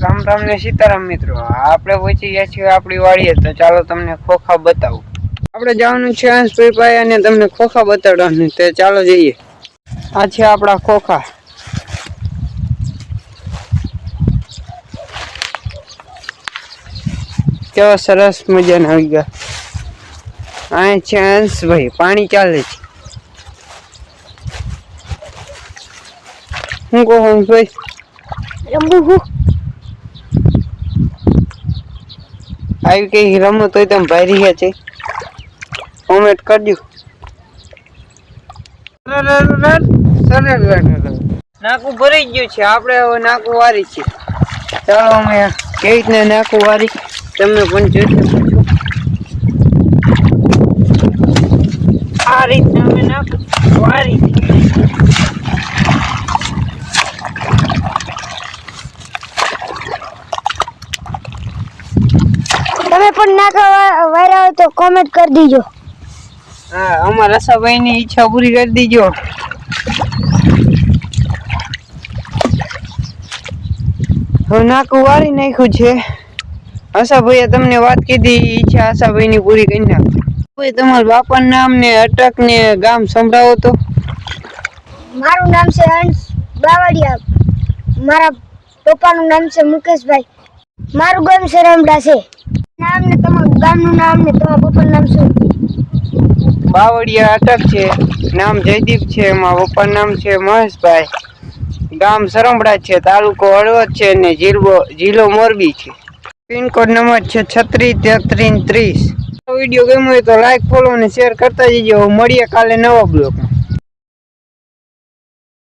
રામ રામ ને સીતારામ મિત્રો, આપણે પહોંચી ગયા છીએ આપણી વાડીએ. તો ચાલો તમને ખોખા બતાવું. આપણે જવાનું છે હંસભાઈ પાસે અને તમને ખોખા બતાવવાનું. તો ચાલો જઈએ. આ છે આપણા ખોખા. કેવા સરસ મજાના આવી ગયા. અહીં છે હંસભાઈ, પાણી ચાલે છે. શું કહો હંસભાઈ? આવી કઈ રમત હોય તમે ભાઈ રહ્યા છે, કોમેન્ટ કરજો. નાકું ભરાઈ ગયું છે, આપણે હવે નાકું વારી છે. ચાલો અમે કેવી રીતના નાકું વારી તમને પણ જોઈ શકો છો. આ રીતના અમે નાકું વારી. તમે પણ નાકા વાયરા હોય તો કોમેન્ટ કરી દીજો. હા, અમારા રસાભાઈ ની ઈચ્છા પૂરી કરી દીજો. હવે નાકું વારી નાખ્યું છે. આશાભાઈએ તમને વાત કીધી, ઈચ્છા આશાભાઈ ની પૂરી કરી નાખ. ભાઈ તમારા બાપાનું નામ ને અટક ને ગામ સંભળાવો તો. મારું નામ છે હંસ બાવળિયા. મારા પપ્પાનું નામ છે મુકેશભાઈ. મારું ગામ છે રમડા છે. નામ ને તમારું ગામનું નામ ને તમારા પપ્પાનું નામ શું? બાવળિયા અટક છે, નામ જયદીપ છે, મારા પપ્પાનું નામ છે મહેશભાઈ, ગામ સરમડા છે, તાલુકો હળવદ છે ને જિલ્લો મોરબી છે. પિનકોડ નંબર છે 363330. વિડીયો ગમ્યો હોય તો લાઈક, ફોલો અને શેર કરતા જજો. મળીએ કાલે નવા બ્લોગમાં.